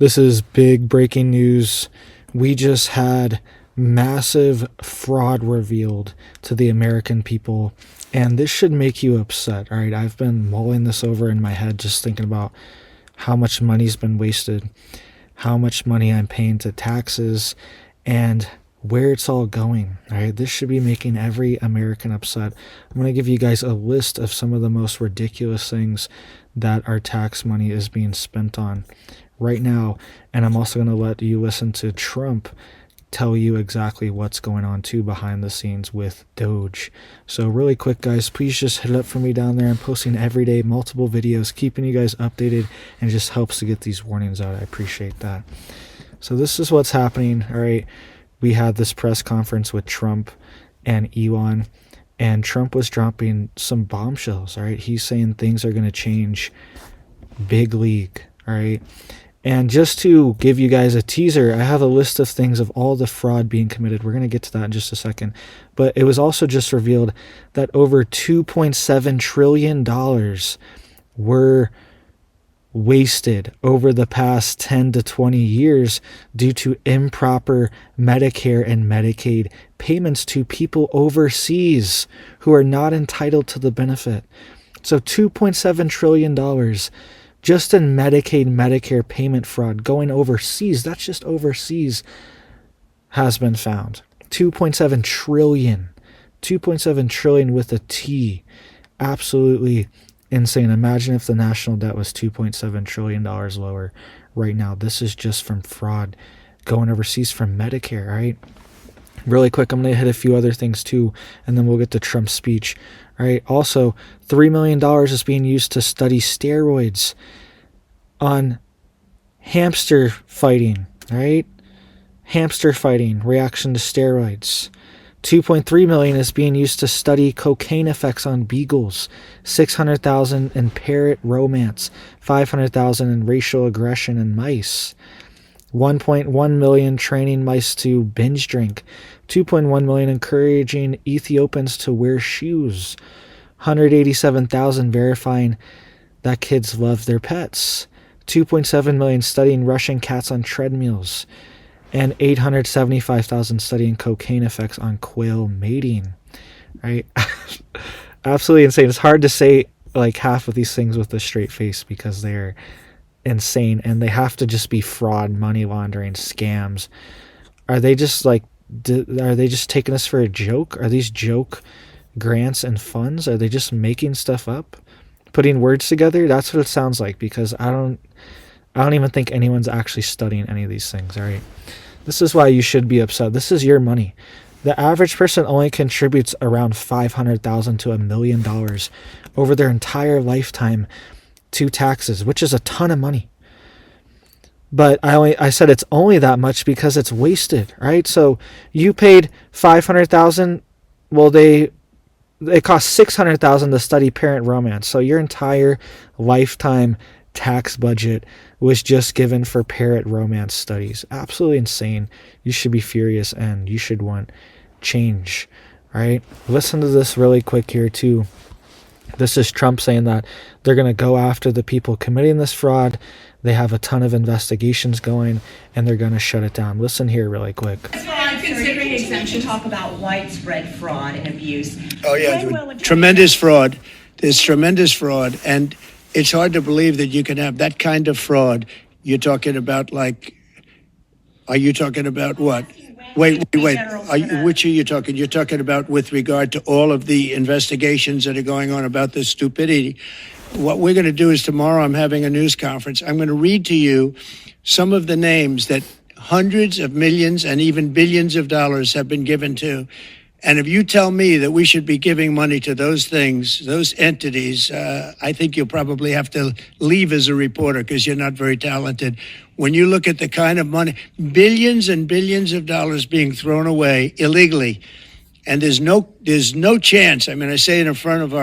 This is big breaking news. We just had massive fraud revealed to the American people, and this should make you upset. All right, I've been mulling this over in my head, just thinking about how much money's been wasted, how much money I'm paying to taxes, and where it's all going. All right, this should be making every American upset. I'm going to give you guys a list of some of the most ridiculous things that our tax money is being spent on right now, and I'm also going to let you listen to Trump tell you exactly what's going on too behind the scenes with DOGE. So really quick, guys, please just hit it up for me down there. I'm posting every day, multiple videos, keeping you guys updated, and it just helps to get these warnings out. I appreciate that. So this is what's happening. All right, we had this press conference with Trump and Elon, and Trump was dropping some bombshells. All right, he's saying things are going to change big league. All right. And just to give you guys a teaser, I have a list of things of all the fraud being committed. We're going to get to that in just a second. But it was also just revealed that over $2.7 trillion were wasted over the past 10 to 20 years due to improper Medicare and Medicaid payments to people overseas who are not entitled to the benefit. So $2.7 trillion just in Medicaid, Medicare payment fraud going overseas, that's just overseas, has been found. 2.7 trillion. 2.7 trillion with a T. Absolutely insane. Imagine if the national debt was $2.7 trillion lower right now. This is just from fraud going overseas from Medicare, right? Really quick, I'm going to hit a few other things too, and then we'll get to Trump's speech. All right. Also, $3 million is being used to study steroids on hamster fighting. All right. Hamster fighting, reaction to steroids. $2.3 million is being used to study cocaine effects on beagles. $600,000 in parrot romance. $500,000 in racial aggression in mice. $1.1 million training mice to binge drink. $2.1 million encouraging Ethiopians to wear shoes. $187,000 verifying that kids love their pets. $2.7 million studying Russian cats on treadmills. And $875,000 studying cocaine effects on quail mating. Right? Absolutely insane. It's hard to say like half of these things with a straight face because they're insane, and they have to just be fraud, money laundering, scams. Are they just like, are they just taking us for a joke? Are these joke grants and funds? Are they just making stuff up, putting words together? That's what it sounds like, because I don't even think anyone's actually studying any of these things. All right, this is why you should be upset. This is your money. The average person only contributes around $500,000 to $1 million over their entire lifetime to taxes, which is a ton of money. But I said it's only that much because it's wasted, right? So you paid $500,000. Well, it cost $600,000 to study parent romance. So your entire lifetime tax budget was just given for parent romance studies. Absolutely insane. You should be furious, and you should want change. All right. Listen to this really quick here too. This is Trump saying that they're going to go after the people committing this fraud. They have a ton of investigations going, and they're going to shut it down. Listen here really quick. Considering exemption, talk about widespread fraud and abuse. Oh, yeah. Tremendous fraud. There's tremendous fraud. And it's hard to believe that you can have that kind of fraud. You're talking about are you talking about what? Wait. Which are you talking? You're talking about with regard to all of the investigations that are going on about this stupidity. What we're going to do is tomorrow I'm having a news conference. I'm going to read to you some of the names that hundreds of millions and even billions of dollars have been given to. And if you tell me that we should be giving money to those things, those entities, I think you'll probably have to leave as a reporter because you're not very talented. When you look at the kind of money, billions and billions of dollars being thrown away illegally, and there's no chance. I mean, I say it in front of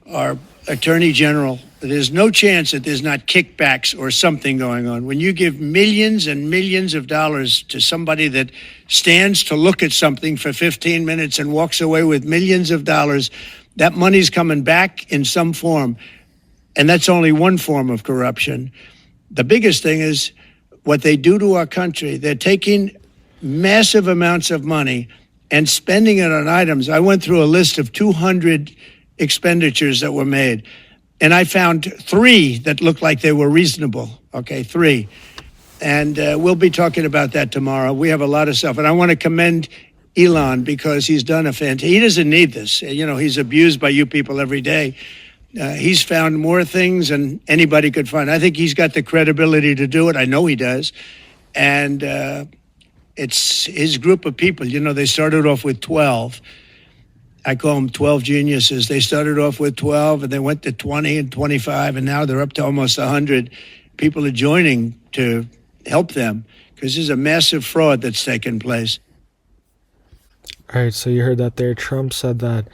our Attorney General, there's no chance that there's not kickbacks or something going on. When you give millions and millions of dollars to somebody that stands to look at something for 15 minutes and walks away with millions of dollars, that money's coming back in some form. And that's only one form of corruption. The biggest thing is what they do to our country. They're taking massive amounts of money and spending it on items. I went through a list of 200 expenditures that were made, and I found 3 that looked like they were reasonable. Okay, 3. And we'll be talking about that tomorrow. We have a lot of stuff. And I want to commend Elon because he's done a fantastic. He doesn't need this. You know, he's abused by you people every day. He's found more things than anybody could find. I think he's got the credibility to do it. I know he does. And it's his group of people. You know, they started off with 12. I call them 12 geniuses. They started off with 12 and they went to 20 and 25, and now they're up to almost 100. People are joining to help them because there's a massive fraud that's taken place. All right, so you heard that there. Trump said that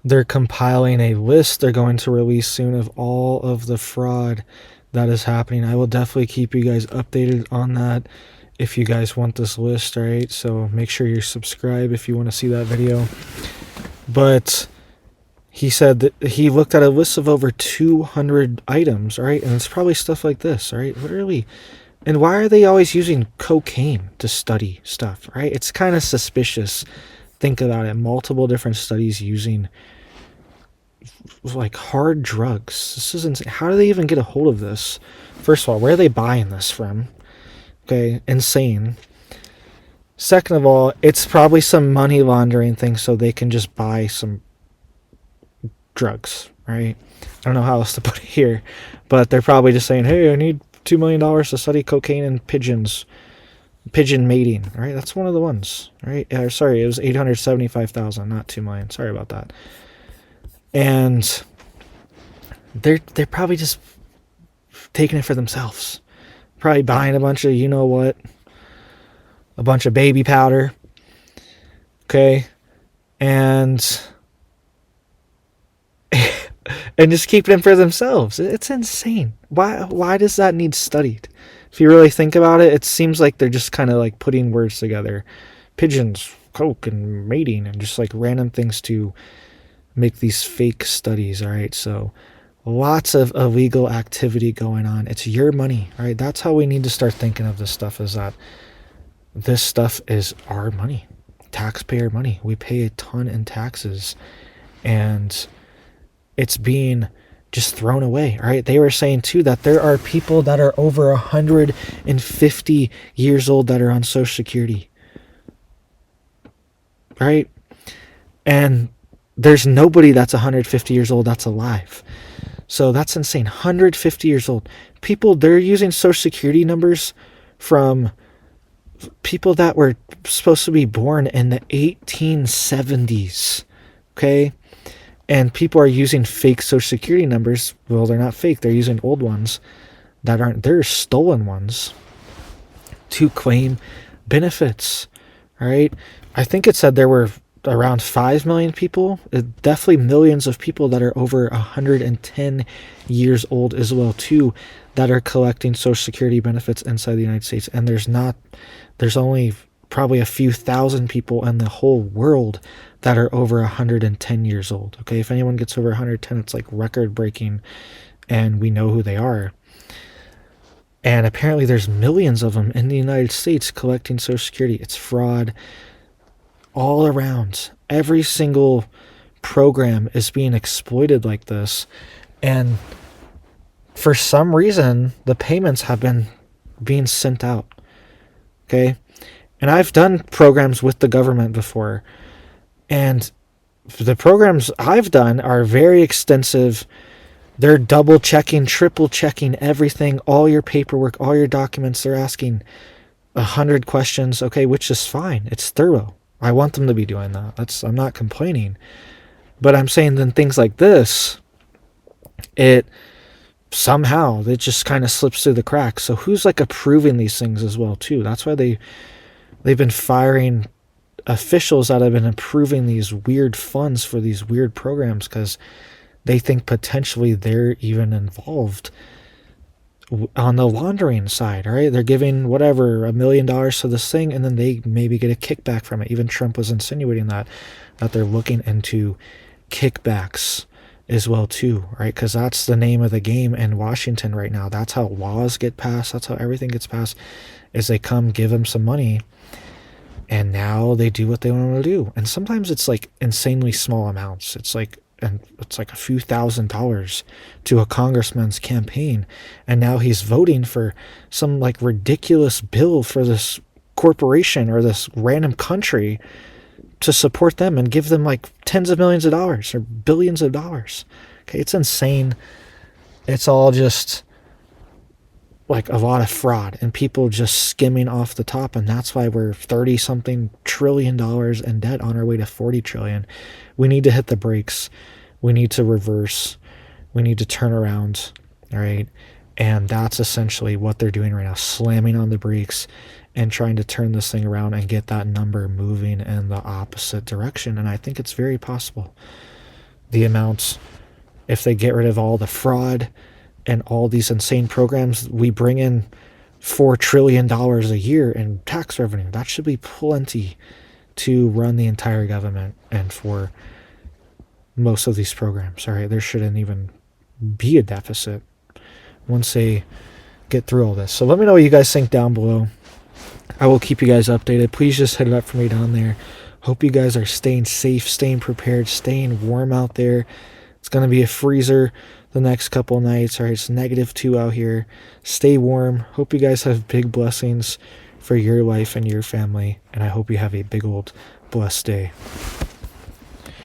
they're compiling a list they're going to release soon of all of the fraud that is happening. I will definitely keep you guys updated on that if you guys want this list, all right? So make sure you're subscribed if you want to see that video. But he said that he looked at a list of over 200 items, all right? And it's probably stuff like this, all right? Literally. And why are they always using cocaine to study stuff, right? It's kind of suspicious. Think about it. Multiple different studies using like hard drugs. This is insane. How do they even get a hold of this? First of all, where are they buying this from? Okay, insane. Second of all, it's probably some money laundering thing so they can just buy some drugs, right? I don't know how else to put it here, but they're probably just saying, hey, I need $2 million to study cocaine and pigeons, pigeon mating, right? That's one of the ones, right? Sorry, it was 875,000, not 2 million. Sorry about that. And they're probably just taking it for themselves. Probably buying a bunch of, you know what, a bunch of baby powder, okay, and and just keeping it for themselves. It's insane. Why does that need studied? If you really think about it, it seems like they're just kind of like putting words together. Pigeons, coke, and mating, and just like random things to make these fake studies, all right? So lots of illegal activity going on. It's your money, right? That's how we need to start thinking of this stuff, is that this stuff is our money, taxpayer money. We pay a ton in taxes, and it's being just thrown away, all right? They were saying, too, that there are people that are over 150 years old that are on Social Security, right? And there's nobody that's 150 years old that's alive. So that's insane. 150 years old. People, they're using Social Security numbers from people that were supposed to be born in the 1870s. Okay? And people are using fake Social Security numbers. Well, they're not fake. They're using old ones that aren't. They're stolen ones to claim benefits. All right? I think it said there were around 5 million people, definitely millions of people that are over 110 years old as well too, that are collecting Social Security benefits inside the United States. And there's only probably a few thousand people in the whole world that are over 110 years old. Okay, if anyone gets over 110, it's like record breaking, and we know who they are. And apparently there's millions of them in the United States collecting Social Security. It's fraud all around. Every single program is being exploited like this, and for some reason the payments have been being sent out. Okay, and I've done programs with the government before, and the programs I've done are very extensive. They're double checking, triple checking everything, all your paperwork, all your documents. They're asking 100 questions, okay, which is fine. It's thorough. I want them to be doing that. I'm not complaining. But I'm saying then things like this, it just kind of slips through the cracks. So who's like approving these things as well too? That's why they've been firing officials that have been approving these weird funds for these weird programs, because they think potentially they're even involved on the laundering side, all right? They're giving whatever, $1 million to this thing, and then they maybe get a kickback from it. Even Trump was insinuating that they're looking into kickbacks as well too, right? Because that's the name of the game in Washington right now. That's how laws get passed. That's how everything gets passed, is they come give them some money, and now they do what they want to do. And sometimes it's like insanely small amounts. It's like a few $1,000s to a congressman's campaign, and now he's voting for some like ridiculous bill for this corporation or this random country to support them and give them like tens of millions of dollars or billions of dollars. Okay, it's insane. It's all just like a lot of fraud and people just skimming off the top, and that's why we're 30 something trillion dollars in debt on our way to 40 trillion. We need to hit the brakes. We need to reverse. We need to turn around. All right. And that's essentially what they're doing right now, slamming on the brakes and trying to turn this thing around and get that number moving in the opposite direction. And I think it's very possible. The amounts, if they get rid of all the fraud and all these insane programs, we bring in $4 trillion a year in tax revenue. That should be plenty to run the entire government and for most of these programs. All right, there shouldn't even be a deficit once they get through all this. So let me know what you guys think down below. I will keep you guys updated. Please just hit it up for me down there. Hope you guys are staying safe, staying prepared, staying warm out there. It's going to be a freezer the next couple nights. All right, it's -2 out here. Stay warm. Hope you guys have big blessings for your life and your family. And I hope you have a big old blessed day.